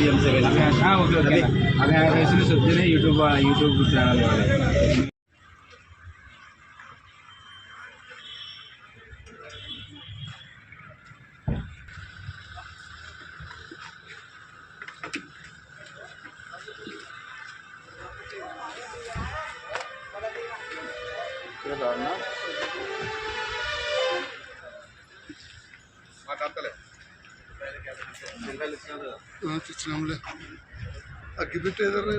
BM7 okay okay అవి recipes వచ్చినాయి YouTube channel వాళ్ళు. తెచ్చినాంలే అగ్గి పెట్టేదారా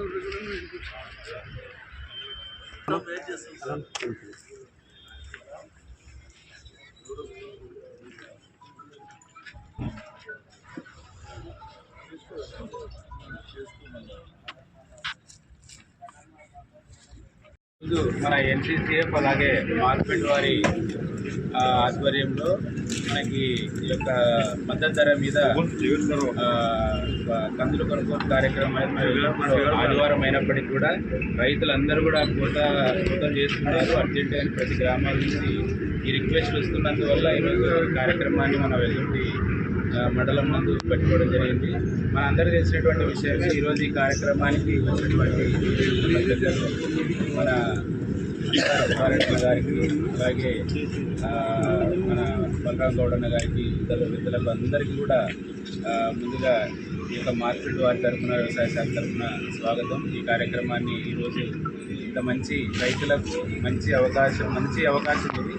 మన NCCF అలాగే మార్కెట్ వారి ఆధ్వర్యంలో మనకి ఈ యొక్క మద్దతు ధర మీద కందులు కొనుగోలు కార్యక్రమం ఆదివారం అయినప్పటికీ కూడా రైతులందరూ కూడా కోత చేస్తున్నారు. అర్జెంట్ అని ప్రతి గ్రామాల నుంచి ఈ రిక్వెస్ట్ వస్తున్నందువల్ల ఈరోజు కార్యక్రమాన్ని మన వెల్లుండి మండలం నందు పెట్టుకోవడం జరిగింది. మన అందరూ తెలిసినటువంటి విషయమే ఈరోజు ఈ కార్యక్రమానికి వచ్చినటువంటి మన రెడ్డి గారికి అలాగే మన బలరాం గౌడన్న గారికి ఇతరులకు అందరికీ కూడా ముందుగా ఈ యొక్క మార్కెట్ వారి తరఫున వ్యవసాయ శాఖ తరఫున స్వాగతం. ఈ కార్యక్రమాన్ని ఈరోజు ఇంత మంచి రైతులకు మంచి అవకాశం ఇది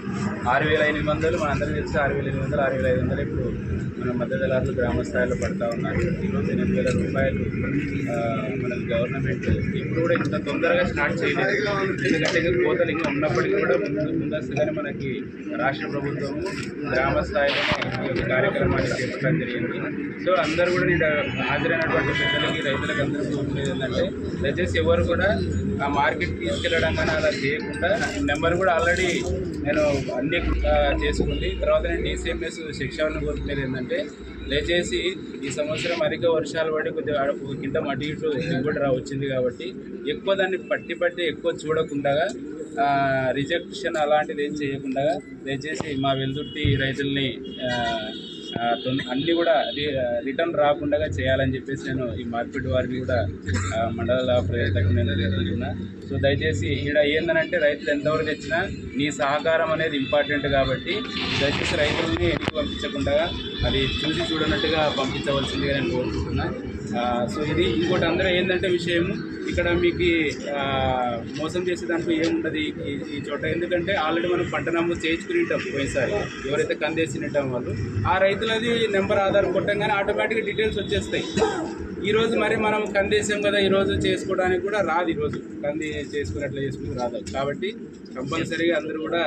6,800 మనందరికీ తెలుసు. 6,800 6,500 ఇప్పుడు మన మద్దతుదారులు గ్రామ స్థాయిలో పడతా ఉన్నారు. ఈరోజు 8,000 రూపాయలు మనకి గవర్నమెంట్ ఇప్పుడు కూడా ఇంత తొందరగా స్టార్ట్ చేయలేదు. ఎందుకంటే కోతలు ఇంకా ఉన్నప్పటికీ కూడా ముందస్తుగానే మనకి రాష్ట్ర ప్రభుత్వము గ్రామ స్థాయిలోనే ఈ కార్యక్రమాన్ని చేపట్టడం జరిగింది. సో అందరూ కూడా నేను హాజరైనటువంటి పెద్దలకి రైతులకు అందరికీ కోరుకునేది ఏంటంటే దయచేసి ఎవరు కూడా ఆ మార్కెట్ తీసుకెళ్ళడం కానీ అలా చేయకుండా నెంబర్ కూడా ఆల్రెడీ నేను అన్ని చేసుకుంది. తర్వాత నేను DCMS శిక్షణ కోరుకునేది ఏంటంటే దయచేసి ఈ సంవత్సరం అధిక వర్షాలు పడి కొద్దిగా కింద అటు ఇటు దిగుబడి వచ్చింది కాబట్టి ఎక్కువ దాన్ని పట్టి ఎక్కువ చూడకుండా రిజెక్షన్ అలాంటిది ఏం చేయకుండా దయచేసి మా వెల్దుర్తి రైతుల్ని అన్నీ కూడా రిటర్న్ రాకుండా చేయాలని చెప్పేసి నేను ఈ మార్కెట్ వారిని కూడా మండల ప్రజలకు నేను తెలియజేస్తున్నా. సో దయచేసి ఇక్కడ ఏంటంటే రైతులు ఎంతవరకు తెచ్చినా నీ సహకారం అనేది ఇంపార్టెంట్ కాబట్టి దయచేసి రైతులని ఎన్నిక పంపించకుండా అది చూడనట్టుగా పంపించవలసిందిగా నేను కోరుకుంటున్నా. సో ఇది ఇంకోటి అందరూ ఏంటంటే విషయము ఇక్కడ మీకు మోసం చేసే దాంట్లో ఏముంటుంది ఈ చోట. ఎందుకంటే ఆల్రెడీ మనం పంట నమోదు చేయించుకుని ఉంటాం పోయినసారి ఎవరైతే కందేసి ఉంటాం వాళ్ళు ఆ రైతులది నెంబర్ ఆధార్ కొట్టంగానే ఆటోమేటిక్గా డీటెయిల్స్ వచ్చేస్తాయి. ఈరోజు మరి మనం కందేసాం కదా ఈరోజు చేసుకోవడానికి కూడా రాదు. ఈరోజు కంది చేసుకున్నట్లు చేసుకుని రాదు. కాబట్టి కంపల్సరీగా అందరూ కూడా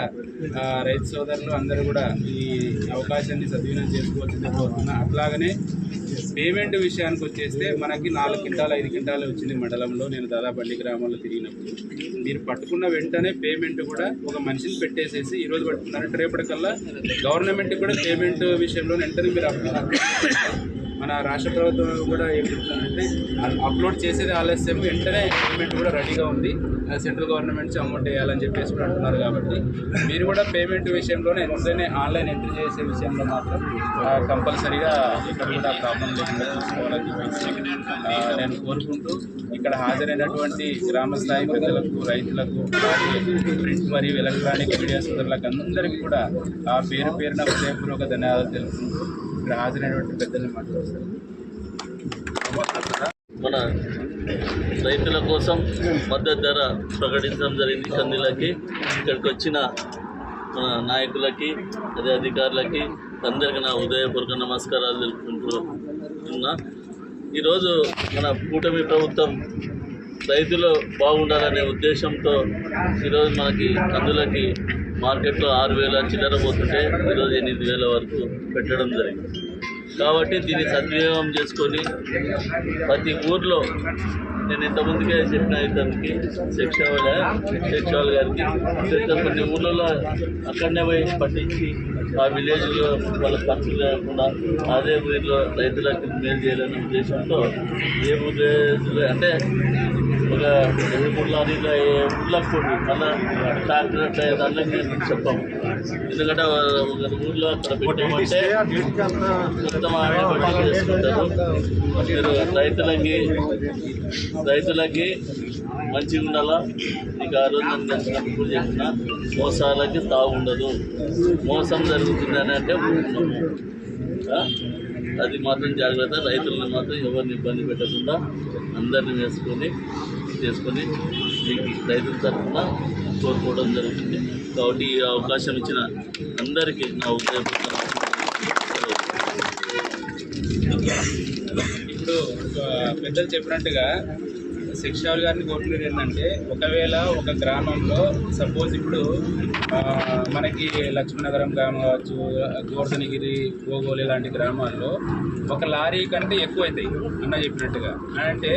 రైతు సోదరులు అందరూ కూడా ఈ అవకాశాన్ని సద్వినియోగం చేసుకోవాల్సిందే కోరుతున్నా. అట్లాగనే పేమెంట్ విషయానికి వచ్చేస్తే మనకి 4 క్వింటాలు 5 క్వింటాలు వచ్చింది మండలంలో. నేను దాదాపు అన్ని గ్రామాల్లో తిరిగినప్పుడు మీరు పట్టుకున్న వెంటనే పేమెంట్ కూడా ఒక మనిషిని పెట్టేసేసి ఈరోజు పట్టుకున్నారంటే రేపటికల్లా గవర్నమెంట్కి కూడా పేమెంట్ విషయంలో వెంటనే మీరు మన రాష్ట్ర ప్రభుత్వం కూడా ఏం చెప్తున్నారంటే అప్లోడ్ చేసేది ఆలస్యం వెంటనే పేమెంట్ కూడా రెడీగా ఉంది. సెంట్రల్ గవర్నమెంట్ నుంచి అమౌంట్ వేయాలని చెప్పేసి కూడా అంటున్నారు. కాబట్టి మీరు కూడా పేమెంట్ విషయంలోనే వెంటనే ఆన్లైన్ ఎంట్రీ చేసే విషయంలో మాత్రం కంపల్సరీగా ఇక్కడ కూడా ప్రాబ్లం లేకుండా చూసుకోవాలని చెప్పేసి నేను కోరుకుంటూ ఇక్కడ హాజరైనటువంటి గ్రామ స్థాయి పెద్దలకు రైతులకు ప్రింట్ మరియు ఎలక్ట్రానిక్ మీడియా సోదరులకు అందరికీ కూడా ఆ పేరున హృదయపూర్వక ధన్యవాదాలు తెలుపుకుంటూ ఇక్కడ హాజరైనటువంటి పెద్దల్ని మాట్లాడుతారు. మన రైతుల కోసం మద్దతు ధర ప్రకటించడం జరిగింది కందులకి. ఇక్కడికి వచ్చిన మన నాయకులకి అదే అధికారులకి అందరికీ నా హృదయపూర్వక నమస్కారాలు తెలుపుకుంటున్నా. ఈరోజు మన కూటమి ప్రభుత్వం రైతులు బాగుండాలనే ఉద్దేశంతో ఈరోజు మనకి కందులకి మార్కెట్లో 6,000 చిల్లర పోతుంటే ఈరోజు 8,000 వరకు పెట్టడం జరిగింది. కాబట్టి దీన్ని సద్వినియోగం చేసుకొని ప్రతి ఊర్లో నేను ఇంతకుముందుకే చెప్పిన ఇతనికి శేక్షావళి గారికి కొన్ని ఊళ్ళలో అక్కడనే పోయి పట్టించి ఆ విలేజ్లో వాళ్ళ ఖర్చు లేకుండా అదే ఊరిలో రైతులకు మేలు చేయాలనే ఉద్దేశంతో ఏ ఉద్దేశంలో అంటే ఒక 2-3 లారీలో ఊళ్ళకు మళ్ళీ ట్రాక్టర్ దాంట్లో చెప్పాము ఎందుకంటే ఒక ఊళ్ళో అక్కడ పెట్టామంటే మొత్తం ఆవిడ పట్టి చేసుకుంటారు. మీరు రైతులకి మంచిగా ఉండాలా. నీకు ఆ రోజు నన్ను కలిసినప్పుడు చెప్పిన మోసాలకి తావు ఉండదు. మోసం జరుగుతుందని అంటే అది మాత్రం జాగ్రత్త. రైతులను మాత్రం ఎవరిని ఇబ్బంది పెట్టకుండా అందరినీ చేసుకొని మీకు రైతుల తరఫున కోరుకోవడం జరుగుతుంది. కాబట్టి ఈ అవకాశం ఇచ్చిన అందరికీ నా ఉదయపూర్వక ఇప్పుడు పెద్దలు చెప్పినట్టుగా శిక్షావులు గారిని కోరుకునేది ఏంటంటే, ఒకవేళ ఒక గ్రామంలో సపోజ్ ఇప్పుడు మనకి లక్ష్మీనగరం గ్రామం కావచ్చు, గోవర్ధనగిరి, గోగోలు ఇలాంటి గ్రామాల్లో ఒక లారీ కంటే ఎక్కువ అవుతాయి అన్న చెప్పినట్టుగా. అంటే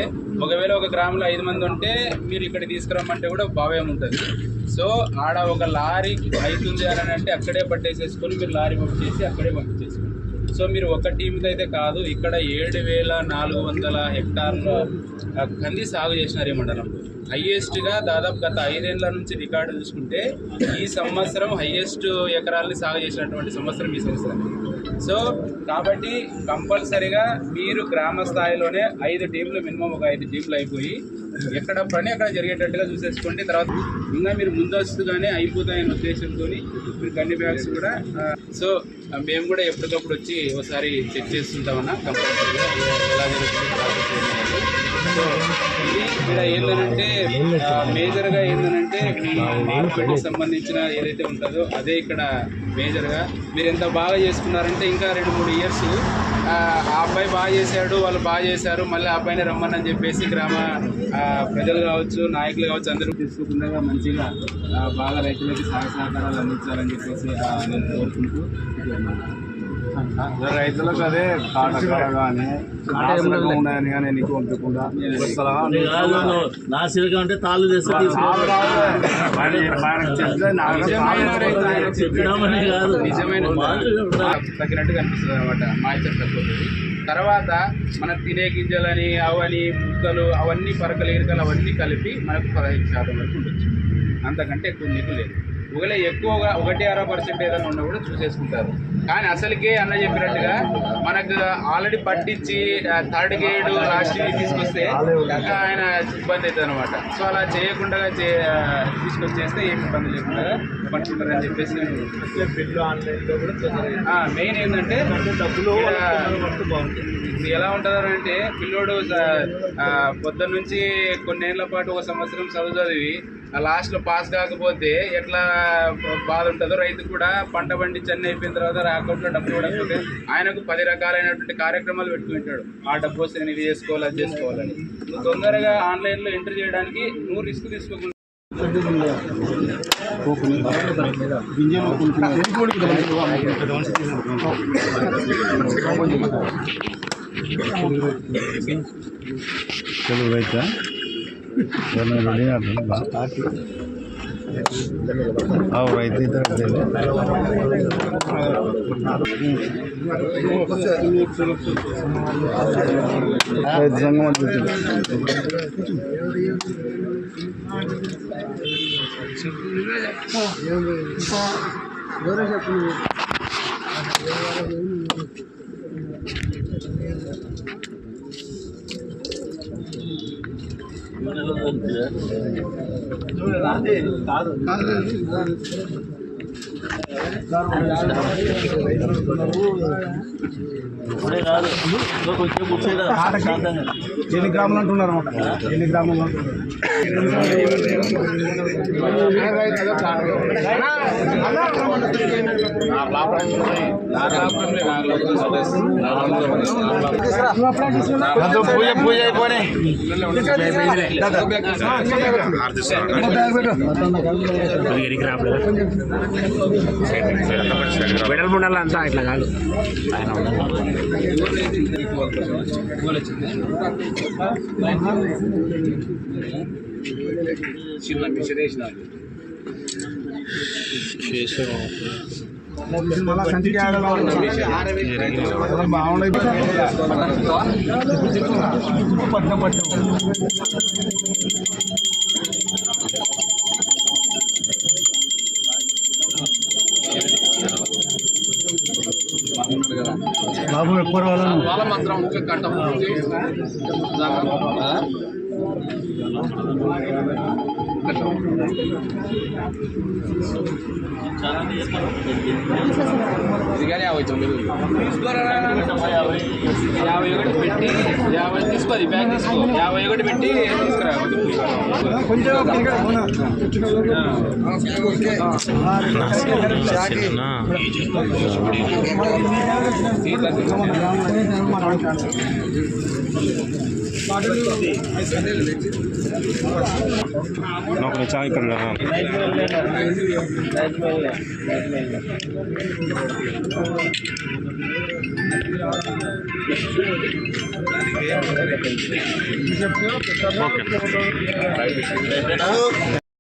ఒకవేళ ఒక గ్రామంలో 5 మంది ఉంటే మీరు ఇక్కడ తీసుకురమ్మంటే కూడా భావ్యం ఉంటుంది. సో ఆడ ఒక లారీ అవుతుంది అని అంటే అక్కడే పట్టేసేసుకొని మీరు లారీ పంపించేసి అక్కడే పంపించేసుకోండి. సో మీరు ఒక టీంతో అయితే కాదు, ఇక్కడ 7,400 హెక్టార్ల కంది సాగు చేసినారు ఈ మండలంలో. హయ్యెస్ట్గా దాదాపు గత 5 ఏళ్ల నుంచి రికార్డు చూసుకుంటే ఈ సంవత్సరం హయ్యెస్ట్ ఎకరాలని సాగు చేసినటువంటి సంవత్సరం ఈ సంవత్సరం. సో కాబట్టి కంపల్సరిగా మీరు గ్రామ స్థాయిలోనే 5 టీంలు, మినిమం ఒక 5 టీంలు అయిపోయి ఎక్కడ పని అక్కడ జరిగేటట్టుగా చూసేసుకోండి. తర్వాత ఇంకా మీరు ముందస్తుగానే అయిపోతాయనే ఉద్దేశంతో మీరు కంది బ్యాగ్స్ కూడా సో మేము కూడా ఎప్పటికప్పుడు వచ్చి ఒకసారి చెక్ చేస్తుంటామన్నా కంపల్సరీగా ఎలా జరుగుతుంది. సో ఇది ఇక్కడ ఏంటంటే మేజర్గా ఏంటంటే మీ మార్కెట్కి సంబంధించిన ఏదైతే ఉంటుందో అదే ఇక్కడ మేజర్గా. మీరు ఎంత బాగా చేసుకున్నారంటే ఇంకా 2-3 ఇయర్స్ ఆ అబ్బాయి బాగా చేశాడు, వాళ్ళు బాగా చేశారు, మళ్ళీ ఆ అబ్బాయిని రమ్మని చెప్పేసి గ్రామ ప్రజలు కావచ్చు, నాయకులు కావచ్చు, అందరూ తీసుకోకుండా మంచిగా బాగా రైతులకి సహకారాలు అందించాలని చెప్పేసి నేను కోరుకుంటూ రైతులకు అదే కానీ ఉన్నాయని కానీ నీకు పంపకుండా నా సిరిగా అంటే తాళ్ళు నిజమైన తగ్గినట్టు కనిపిస్తుంది అనమాట. మాయిచర్ తగ్గుతుంది. తర్వాత మనం తినే గింజలని అవని ముక్కలు అవన్నీ పరకలు ఈరకలు అవన్నీ కలిపి మనకు 15% వరకు ఉండొచ్చు. అంతకంటే ఎక్కువ నీకు లేదు. ఒకవేళ ఎక్కువగా 1-6% ఏదైనా ఉన్నా కూడా చూసేసుకుంటారు. కానీ అసలుకే అన్న చెప్పినట్టుగా మనకు ఆల్రెడీ పట్టించి 3rd గేడ్ లాస్ట్ తీసుకొస్తే ఆయన ఇబ్బంది అవుతుంది అనమాట. సో అలా చేయకుండా తీసుకొచ్చేస్తే ఏమి ఇబ్బంది లేకుండా పట్టుకుంటారని చెప్పేసి నేను బిల్లు ఆన్లైన్లో కూడా మెయిన్ ఏంటంటే డబ్బులు ఇది ఎలా ఉంటుందంటే పిల్లోడు పొద్దున్న నుంచి కొన్నేళ్ల పాటు 1 సంవత్సరం చదివి లాస్ట్లో పాస్ కాకపోతే ఎట్లా బాధ ఉంటుందో రైతు కూడా పంట పండించి అన్నీ అయిపోయిన తర్వాత అకౌంట్లో డబ్బులు పడకపోతే ఆయనకు 10 రకాలైనటువంటి కార్యక్రమాలు పెట్టుకుంటాడు. ఆ డబ్బు వస్తే నేను ఇది చేసుకోవాలి, అది చేసుకోవాలని. నువ్వు తొందరగా ఆన్లైన్లో ఎంట్రీ చేయడానికి నువ్వు రిస్క్ తీసుకోకుండా తెలుగు రైతా రైతు ఇద్దరు ఎన్ని గ్రాములు అంటున్నారు? ఎన్ని గ్రాములు? పూజ అయిపోయి వెడల్పు ఉండాలి అంతా ఇట్లా కాదు. చిన్న మిషన్ వేసిన బాబు ఎక్కువ వాళ్ళను వాళ్ళ మాత్రం ఇంకా కట్ట ఇది కానీ 59 51 పెట్టి 50 తీసుకో బ్యాగ్ తీసుకో 51 పెట్టి తీసుకురా नौकरी चाय कर रहा हूँ